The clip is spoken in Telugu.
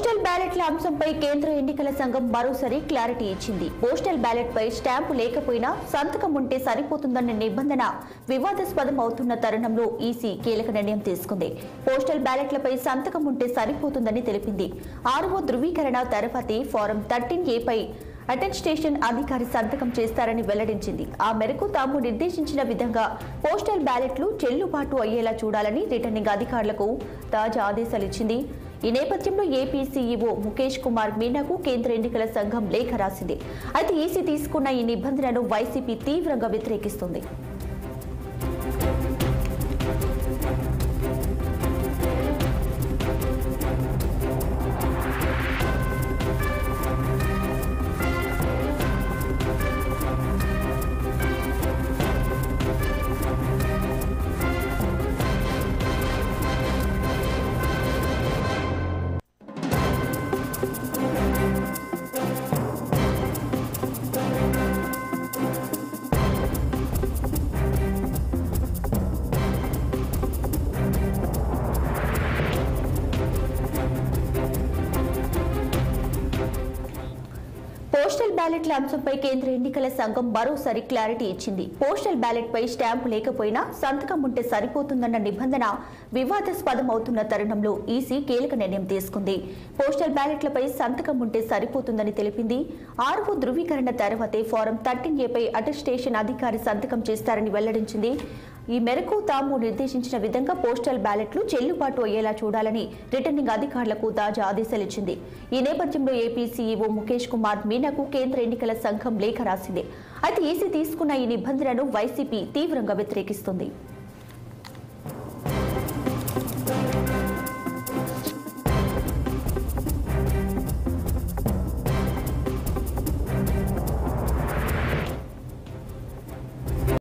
పోస్టల్ బ్యాలెట్ల అంశంపై కేంద్ర ఎన్నికల సంఘం మరోసారి క్లారిటీ ఇచ్చింది. పోస్టల్ బ్యాలెట్ పై స్టాంపు లేకపోయినా సంతకం ఉంటే సరిపోతుందన్న నిబంధన వివాదాస్పదం అవుతున్న తరుణంలో ఈసీ కీలక నిర్ణయం తీసుకుంది. పోస్టల్ బ్యాలెట్లపై సంతకం ఉంటే సరిపోతుందని తెలిపింది. 6వ ధృవీకరణ తర్వాతే ఫారం 13A పై అటెస్టేషన్ అధికారి సంతకం చేస్తారని వెల్లడించింది. ఆ మేరకు తాము నిర్దేశించిన విధంగా పోస్టల్ బ్యాలెట్లు చెల్లుబాటు అయ్యేలా చూడాలని రిటర్నింగ్ అధికారులకు తాజా ఆదేశాలు ఇచ్చింది. ఈ నేపథ్యంలో ఏపీ సీఈఓ ముఖేష్ కుమార్ మీనాకు కేంద్ర ఎన్నికల సంఘం లేఖ రాసింది. అయితే ఈసీ తీసుకున్న ఈ నిబంధనను వైసీపీ తీవ్రంగా వ్యతిరేకిస్తుంది. పోస్టల్ బ్యాలెట్ల అంశంపై కేంద్ర ఎన్నికల సంఘం మరోసారి క్లారిటీ ఇచ్చింది. పోస్టల్ బ్యాలెట్ పై స్టాంపు లేకపోయినా సంతకం ఉంటే సరిపోతుందన్న నిబంధన వివాదాస్పదం అవుతున్న తరుణంలో ఈసీ కీలక నిర్ణయం తీసుకుంది. పోస్టల్ బ్యాలెట్లపై సంతకం ఉంటే సరిపోతుందని తెలిపింది. 6వ ధృవీకరణ తర్వాతే ఫారం 13A పై అటెస్టేషన్ అధికారి సంతకం చేస్తారని వెల్లడించింది. ఈ మేరకు తాము నిర్దేశించిన విధంగా పోస్టల్ బ్యాలెట్లు చెల్లుబాటు అయ్యేలా చూడాలని రిటర్నింగ్ అధికారులకు తాజా ఆదేశాలు ఇచ్చింది. ఈ నేపథ్యంలో ఏపీ సీఈఓ ముఖేష్ కుమార్ మీనాకు కేంద్ర ఎన్నికల సంఘం లేఖ రాసింది. అయితే ఈసీ తీసుకున్న ఈ నిబంధనను వైసీపీ తీవ్రంగా వ్యతిరేకిస్తుంది.